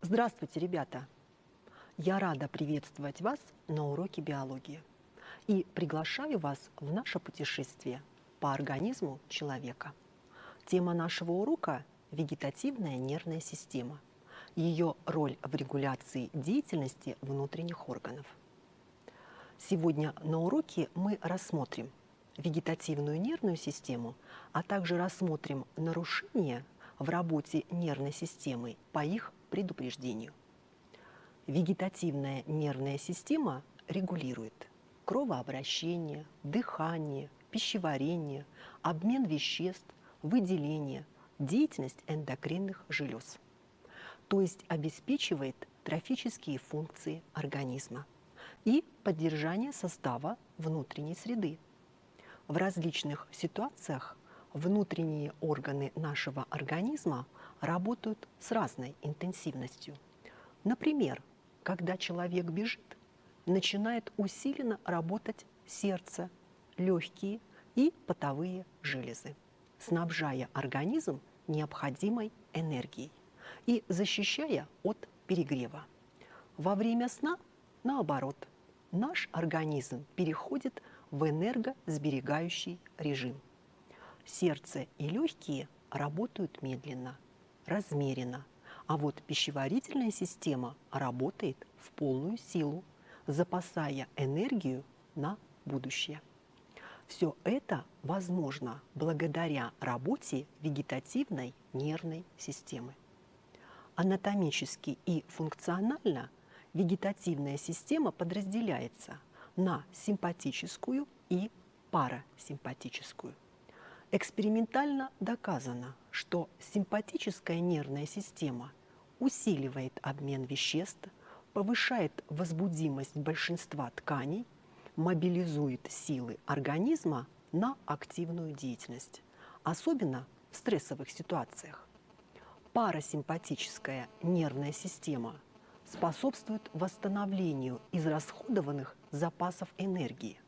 Здравствуйте, ребята! Я рада приветствовать вас на уроке биологии и приглашаю вас в наше путешествие по организму человека. Тема нашего урока – вегетативная нервная система, ее роль в регуляции деятельности внутренних органов. Сегодня на уроке мы рассмотрим вегетативную нервную систему, а также рассмотрим нарушения в работе нервной системы по их предупреждению. Вегетативная нервная система регулирует кровообращение, дыхание, пищеварение, обмен веществ, выделение, деятельность эндокринных желез. То есть обеспечивает трофические функции организма и поддержание состава внутренней среды. В различных ситуациях внутренние органы нашего организма работают с разной интенсивностью. Например, когда человек бежит, начинает усиленно работать сердце, легкие и потовые железы, снабжая организм необходимой энергией и защищая от перегрева. Во время сна, наоборот, наш организм переходит в энергосберегающий режим. Сердце и легкие работают медленно, размеренно, а вот пищеварительная система работает в полную силу, запасая энергию на будущее. Все это возможно благодаря работе вегетативной нервной системы. Анатомически и функционально вегетативная система подразделяется на симпатическую и парасимпатическую. Экспериментально доказано, что симпатическая нервная система усиливает обмен веществ, повышает возбудимость большинства тканей, мобилизует силы организма на активную деятельность, особенно в стрессовых ситуациях. Парасимпатическая нервная система способствует восстановлению израсходованных запасов энергии,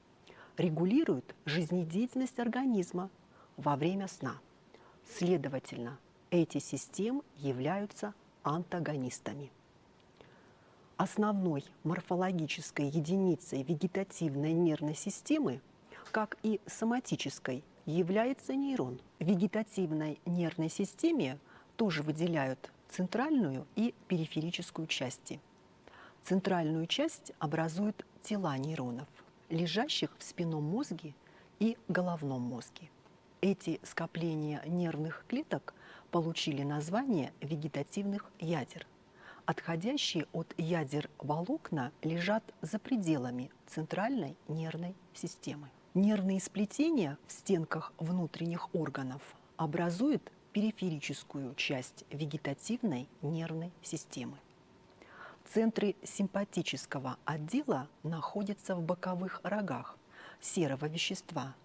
регулирует жизнедеятельность организма во время сна. Следовательно, эти системы являются антагонистами. Основной морфологической единицей вегетативной нервной системы, как и соматической, является нейрон. В вегетативной нервной системе тоже выделяют центральную и периферическую части. Центральную часть образуют тела нейронов, лежащих в спинном мозге и головном мозге. Эти скопления нервных клеток получили название вегетативных ядер. Отходящие от ядер волокна лежат за пределами центральной нервной системы. Нервные сплетения в стенках внутренних органов образуют периферическую часть вегетативной нервной системы. Центры симпатического отдела находятся в боковых рогах серого вещества,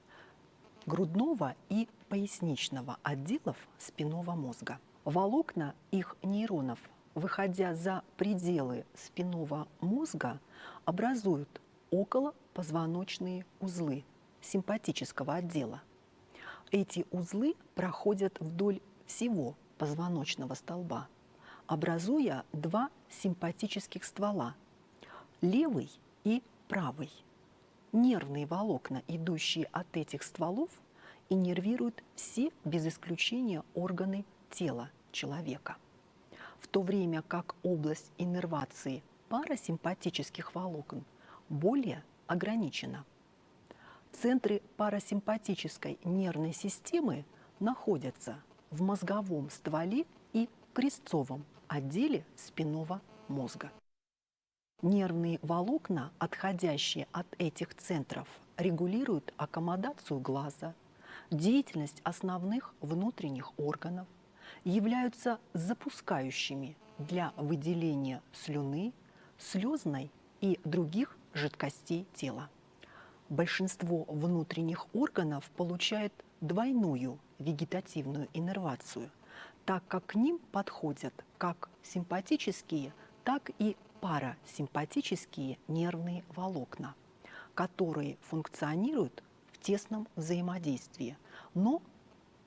грудного и поясничного отделов спинного мозга. Волокна их нейронов, выходя за пределы спинного мозга, образуют околопозвоночные узлы симпатического отдела. Эти узлы проходят вдоль всего позвоночного столба, образуя два симпатических ствола – левый и правый. Нервные волокна, идущие от этих стволов, иннервируют все без исключения органы тела человека, в то время как область иннервации парасимпатических волокон более ограничена. Центры парасимпатической нервной системы находятся в мозговом стволе и крестцовом отделе спинного мозга. Нервные волокна, отходящие от этих центров, регулируют аккомодацию глаза, деятельность основных внутренних органов, являются запускающими для выделения слюны, слезной и других жидкостей тела. Большинство внутренних органов получает двойную вегетативную иннервацию, так как к ним подходят как симпатические, так и парасимпатические нервные волокна, которые функционируют в тесном взаимодействии, но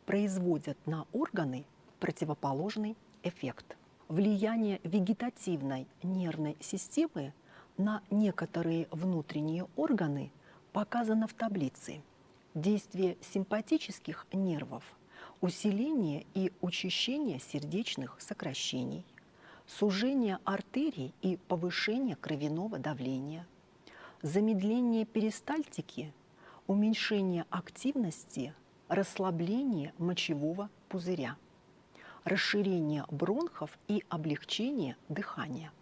производят на органы противоположный эффект. Влияние вегетативной нервной системы на некоторые внутренние органы показано в таблице. Действие симпатических нервов, усиление и учащение сердечных сокращений, сужение артерий и повышение кровяного давления, замедление перистальтики, уменьшение активности, расслабление мочевого пузыря, расширение бронхов и облегчение дыхания,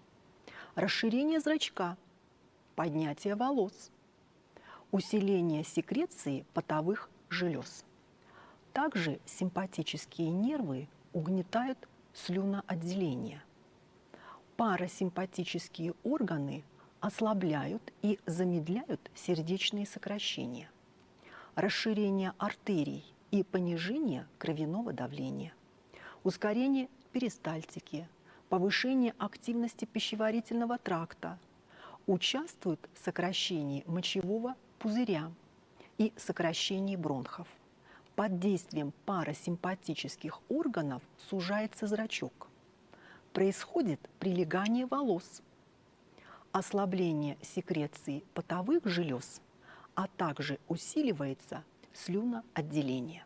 расширение зрачка, поднятие волос, усиление секреции потовых желез. Также симпатические нервы угнетают слюноотделение. Парасимпатические органы ослабляют и замедляют сердечные сокращения, расширение артерий и понижение кровяного давления, ускорение перистальтики, повышение активности пищеварительного тракта, участвуют в сокращении мочевого пузыря и сокращении бронхов. Под действием парасимпатических органов сужается зрачок. Происходит прилегание волос, ослабление секреции потовых желез, а также усиливается слюноотделение.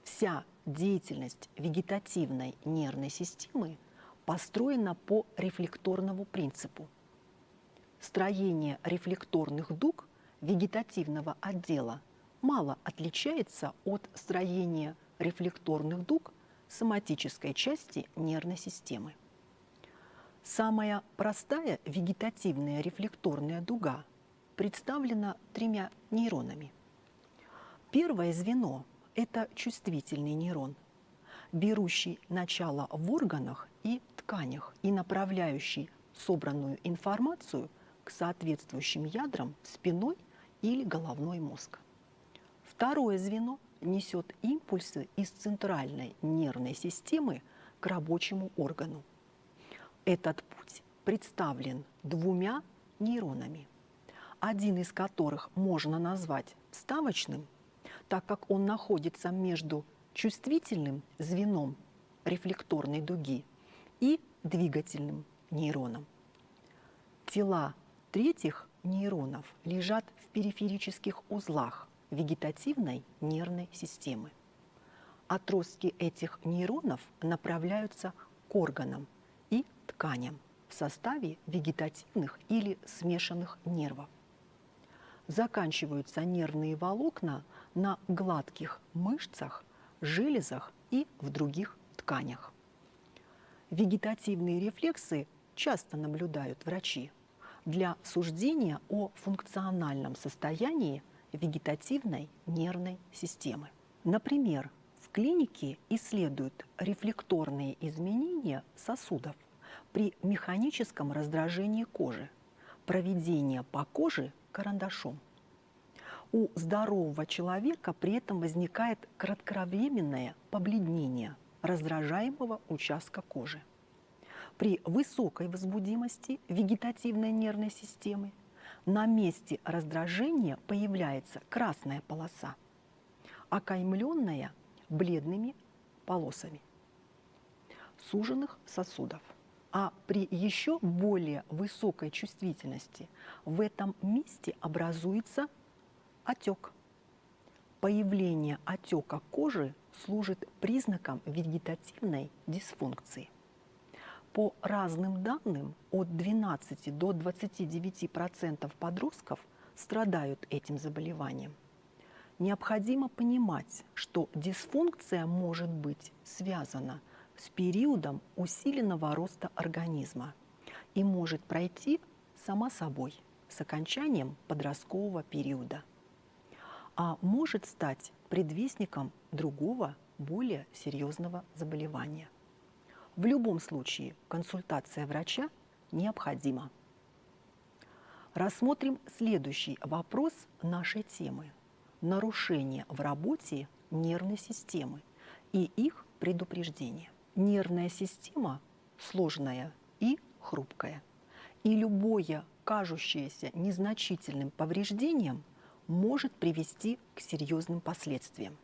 Вся деятельность вегетативной нервной системы построена по рефлекторному принципу. Строение рефлекторных дуг вегетативного отдела мало отличается от строения рефлекторных дуг соматической части нервной системы. Самая простая вегетативная рефлекторная дуга представлена 3 нейронами. Первое звено – это чувствительный нейрон, берущий начало в органах и тканях и направляющий собранную информацию к соответствующим ядрам в спинной или головной мозг. Второе звено несет импульсы из центральной нервной системы к рабочему органу. Этот путь представлен 2 нейронами, один из которых можно назвать вставочным, так как он находится между чувствительным звеном рефлекторной дуги и двигательным нейроном. Тела третьих нейронов лежат в периферических узлах вегетативной нервной системы. Отростки этих нейронов направляются к органам и тканям в составе вегетативных или смешанных нервов. Заканчиваются нервные волокна на гладких мышцах, железах и в других тканях. Вегетативные рефлексы часто наблюдают врачи для суждения о функциональном состоянии вегетативной нервной системы. Например, в клинике исследуют рефлекторные изменения сосудов при механическом раздражении кожи, проведение по коже карандашом. У здорового человека при этом возникает кратковременное побледнение раздражаемого участка кожи. При высокой возбудимости вегетативной нервной системы на месте раздражения появляется красная полоса, окаймленная бледными полосами суженных сосудов. А при еще более высокой чувствительности в этом месте образуется отек. Появление отека кожи служит признаком вегетативной дисфункции. По разным данным, от 12 до 29% подростков страдают этим заболеванием. Необходимо понимать, что дисфункция может быть связана с периодом усиленного роста организма и может пройти сама собой с окончанием подросткового периода, а может стать предвестником другого, более серьезного заболевания. В любом случае консультация врача необходима. Рассмотрим следующий вопрос нашей темы – нарушения в работе нервной системы и их предупреждение. Нервная система сложная и хрупкая, и любое кажущееся незначительным повреждением может привести к серьезным последствиям.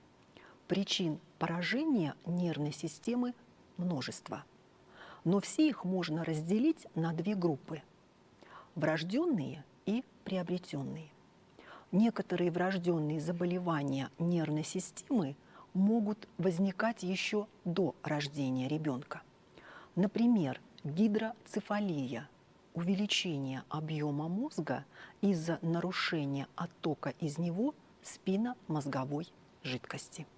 Причин поражения нервной системы множество, но все их можно разделить на две группы – врожденные и приобретенные. Некоторые врожденные заболевания нервной системы могут возникать еще до рождения ребенка. Например, гидроцефалия – увеличение объема мозга из-за нарушения оттока из него спинномозговой жидкости.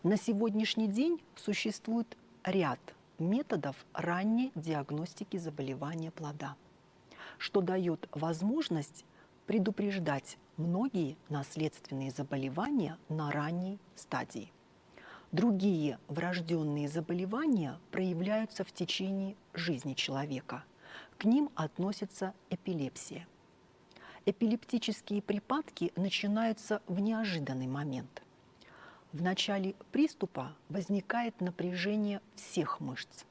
На сегодняшний день существует ряд методов ранней диагностики заболевания плода, что дает возможность предупреждать многие наследственные заболевания на ранней стадии. Другие врожденные заболевания проявляются в течение жизни человека. К ним относится эпилепсия. Эпилептические припадки начинаются в неожиданный момент. В начале приступа возникает напряжение всех мышц,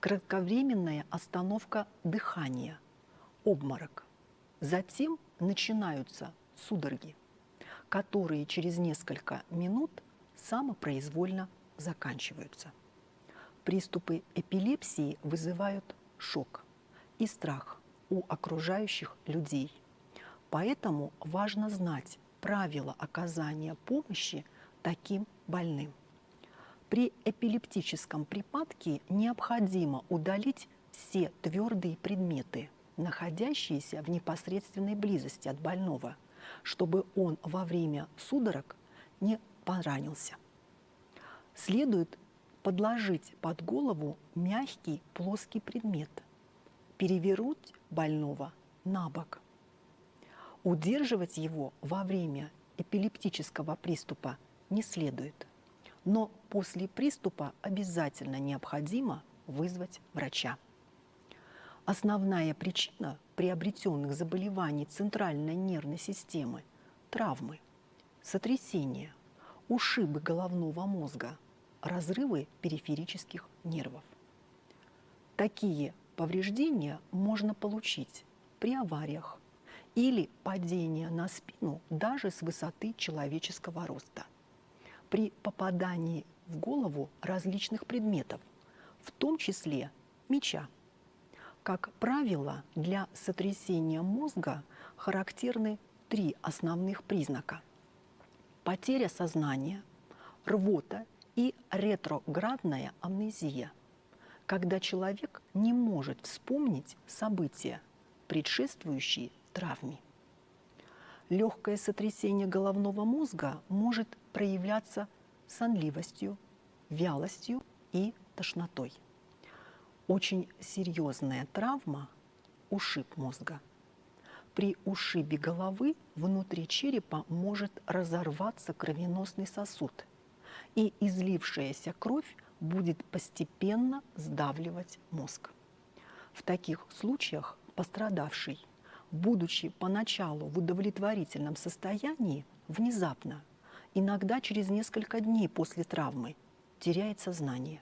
кратковременная остановка дыхания, обморок. Затем начинаются судороги, которые через несколько минут самопроизвольно заканчиваются. Приступы эпилепсии вызывают шок и страх у окружающих людей. Поэтому важно знать правила оказания помощи таким больным. При эпилептическом припадке необходимо удалить все твердые предметы, находящиеся в непосредственной близости от больного, чтобы он во время судорог не поранился. Следует подложить под голову мягкий плоский предмет, перевернуть больного на бок. Удерживать его во время эпилептического приступа не следует, но после приступа обязательно необходимо вызвать врача. Основная причина приобретенных заболеваний центральной нервной системы – травмы, сотрясения, ушибы головного мозга, разрывы периферических нервов. Такие повреждения можно получить при авариях или падении на спину даже с высоты человеческого роста, при попадании в голову различных предметов, в том числе меча. Как правило, для сотрясения мозга характерны три основных признака: потеря сознания, рвота и ретроградная амнезия, когда человек не может вспомнить события, предшествующие травме. Легкое сотрясение головного мозга может проявляться сонливостью, вялостью и тошнотой. Очень серьезная травма – ушиб мозга. При ушибе головы внутри черепа может разорваться кровеносный сосуд, и излившаяся кровь будет постепенно сдавливать мозг. В таких случаях пострадавший, будучи поначалу в удовлетворительном состоянии, внезапно, иногда через несколько дней после травмы, теряет сознание.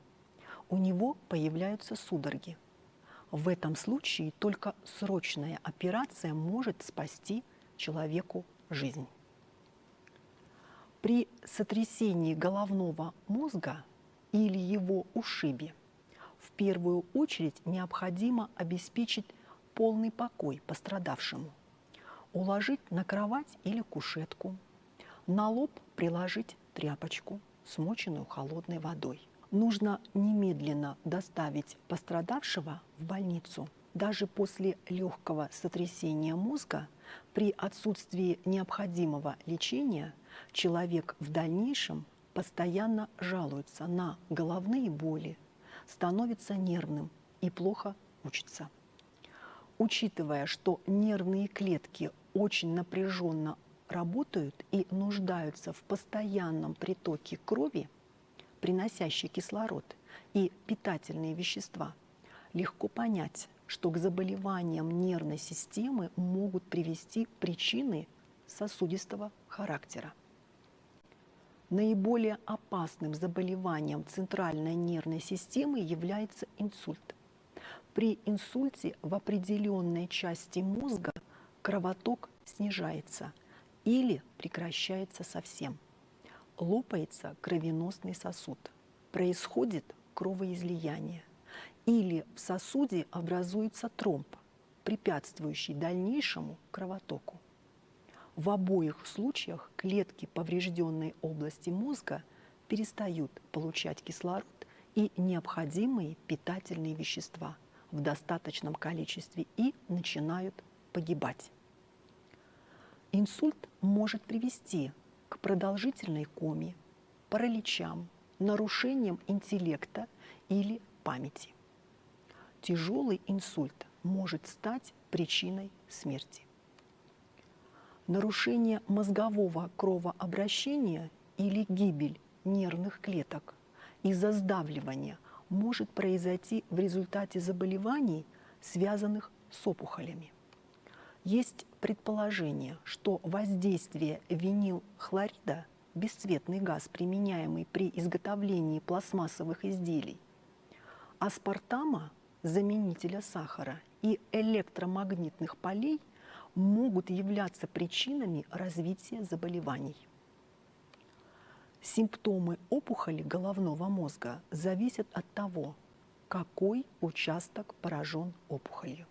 У него появляются судороги. В этом случае только срочная операция может спасти человеку жизнь. При сотрясении головного мозга или его ушибе в первую очередь необходимо обеспечить полный покой пострадавшему, уложить на кровать или кушетку, на лоб приложить тряпочку, смоченную холодной водой. Нужно немедленно доставить пострадавшего в больницу. Даже после легкого сотрясения мозга при отсутствии необходимого лечения человек в дальнейшем постоянно жалуется на головные боли, становится нервным и плохо учится. Учитывая, что нервные клетки очень напряженно работают и нуждаются в постоянном притоке крови, приносящей кислород и питательные вещества, легко понять, что к заболеваниям нервной системы могут привести причины сосудистого характера. Наиболее опасным заболеванием центральной нервной системы является инсульт. При инсульте в определенной части мозга кровоток снижается или прекращается совсем. лопается кровеносный сосуд, происходит кровоизлияние, или в сосуде образуется тромб, препятствующий дальнейшему кровотоку. В обоих случаях клетки поврежденной области мозга перестают получать кислород и необходимые питательные вещества в достаточном количестве и начинают погибать. Инсульт может привести к продолжительной коме, параличам, нарушениям интеллекта или памяти. Тяжелый инсульт может стать причиной смерти. Нарушение мозгового кровообращения или гибель нервных клеток из-за сдавливания может произойти в результате заболеваний, связанных с опухолями. Есть предположение, что воздействие винилхлорида, бесцветный газ, применяемый при изготовлении пластмассовых изделий, аспартама, заменителя сахара, и электромагнитных полей могут являться причинами развития заболеваний. Симптомы опухоли головного мозга зависят от того, какой участок поражен опухолью.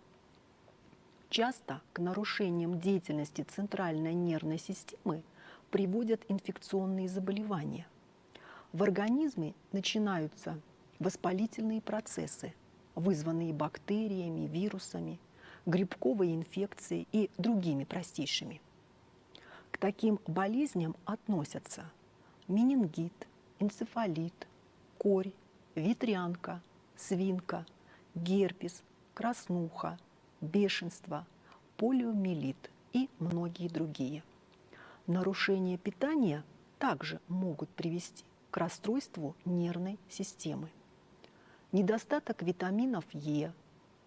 Часто к нарушениям деятельности центральной нервной системы приводят инфекционные заболевания. В организме начинаются воспалительные процессы, вызванные бактериями, вирусами, грибковой инфекцией и другими простейшими. К таким болезням относятся менингит, энцефалит, корь, ветрянка, свинка, герпес, краснуха, бешенство, полиомиелит и многие другие. Нарушения питания также могут привести к расстройству нервной системы. Недостаток витаминов Е,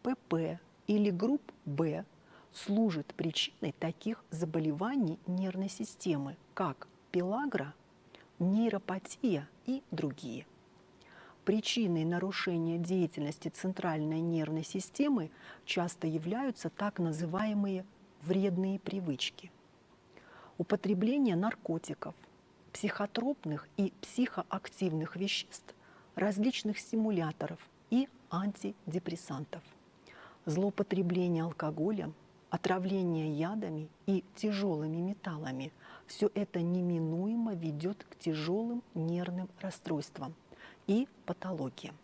ПП или групп В служит причиной таких заболеваний нервной системы, как пелагра, нейропатия и другие. Причиной нарушения деятельности центральной нервной системы часто являются так называемые вредные привычки. Употребление наркотиков, психотропных и психоактивных веществ, различных стимуляторов и антидепрессантов, злоупотребление алкоголем, отравление ядами и тяжелыми металлами – все это неминуемо ведет к тяжелым нервным расстройствам и патологиям.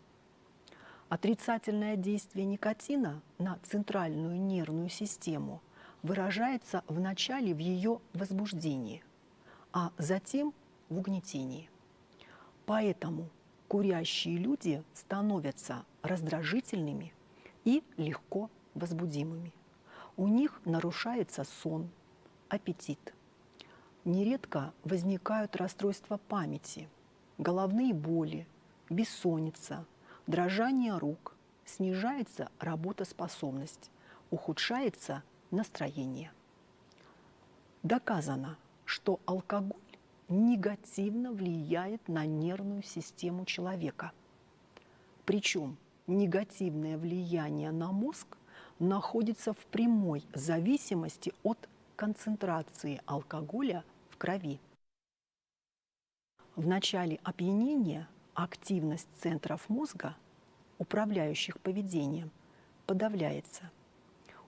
Отрицательное действие никотина на центральную нервную систему выражается вначале в ее возбуждении, а затем в угнетении. Поэтому курящие люди становятся раздражительными и легко возбудимыми. У них нарушается сон, аппетит. Нередко возникают расстройства памяти, головные боли, бессонница, дрожание рук, снижается работоспособность, ухудшается настроение. Доказано, что алкоголь негативно влияет на нервную систему человека. Причем негативное влияние на мозг находится в прямой зависимости от концентрации алкоголя в крови. В начале опьянения активность центров мозга, управляющих поведением, подавляется.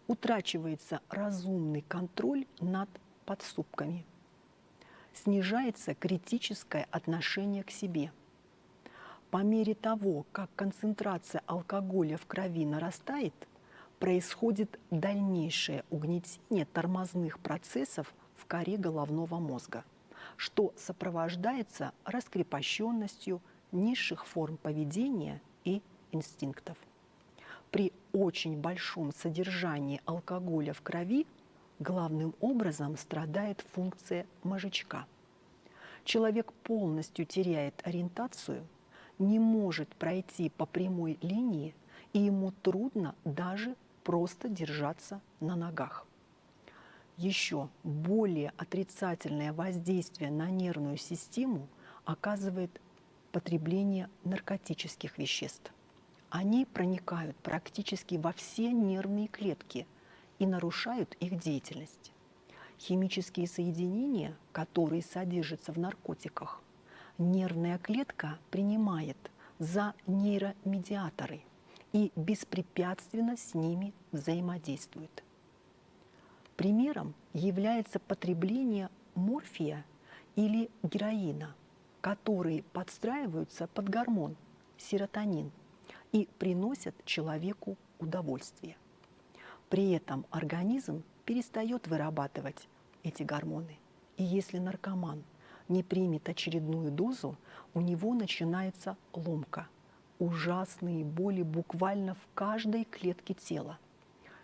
Утрачивается разумный контроль над поступками. Снижается критическое отношение к себе. По мере того, как концентрация алкоголя в крови нарастает, происходит дальнейшее угнетение тормозных процессов в коре головного мозга, что сопровождается раскрепощенностью низших форм поведения и инстинктов. При очень большом содержании алкоголя в крови главным образом страдает функция мозжечка. Человек полностью теряет ориентацию, не может пройти по прямой линии, и ему трудно даже просто держаться на ногах. Еще более отрицательное воздействие на нервную систему оказывает потребление наркотических веществ. Они проникают практически во все нервные клетки и нарушают их деятельность. Химические соединения, которые содержатся в наркотиках, Нервная клетка принимает за нейромедиаторы и беспрепятственно с ними взаимодействует. Примером является потребление морфия или героина, которые подстраиваются под гормон серотонин и приносят человеку удовольствие. При этом организм перестает вырабатывать эти гормоны. И если наркоман не примет очередную дозу, у него начинается ломка, ужасные боли буквально в каждой клетке тела.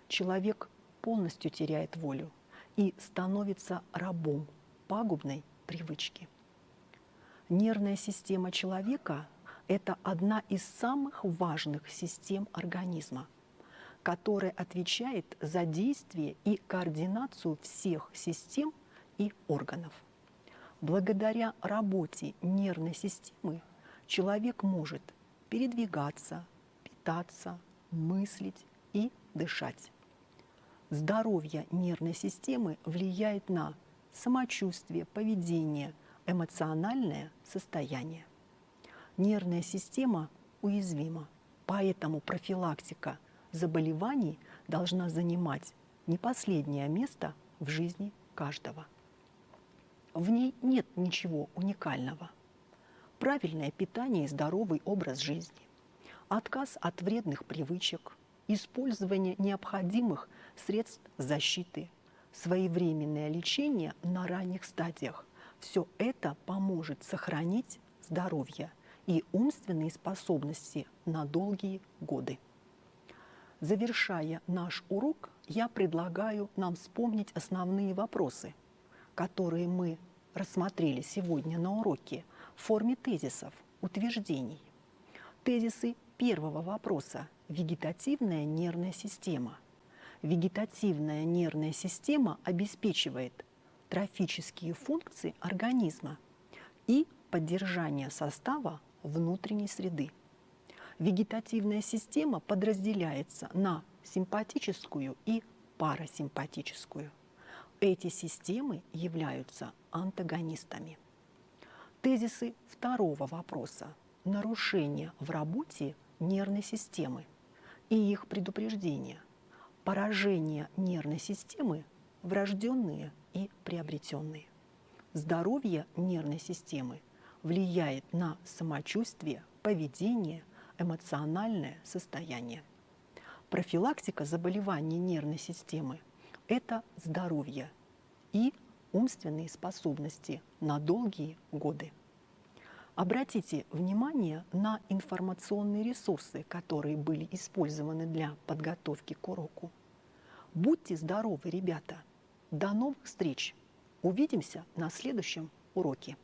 Человек полностью теряет волю и становится рабом пагубной привычки. Нервная система человека – это одна из самых важных систем организма, которая отвечает за действие и координацию всех систем и органов. Благодаря работе нервной системы человек может передвигаться, питаться, мыслить и дышать. Здоровье нервной системы влияет на самочувствие, поведение, эмоциональное состояние. Нервная система уязвима, поэтому профилактика заболеваний должна занимать не последнее место в жизни каждого. В ней нет ничего уникального. Правильное питание и здоровый образ жизни, отказ от вредных привычек, использование необходимых средств защиты, своевременное лечение на ранних стадиях – все это поможет сохранить здоровье и умственные способности на долгие годы. Завершая наш урок, я предлагаю нам вспомнить основные вопросы, которые мы рассмотрели сегодня на уроке в форме тезисов, утверждений. Тезисы первого вопроса – вегетативная нервная система. Вегетативная нервная система обеспечивает трофические функции организма и поддержание состава внутренней среды. Вегетативная система подразделяется на симпатическую и парасимпатическую. Эти системы являются антагонистами. Тезисы второго вопроса – нарушения в работе нервной системы и их предупреждения, поражение нервной системы, врожденные и приобретенные. Здоровье нервной системы влияет на самочувствие, поведение, эмоциональное состояние. Профилактика заболеваний нервной системы – это здоровье и умственные способности на долгие годы. Обратите внимание на информационные ресурсы, которые были использованы для подготовки к уроку. Будьте здоровы, ребята! До новых встреч! Увидимся на следующем уроке.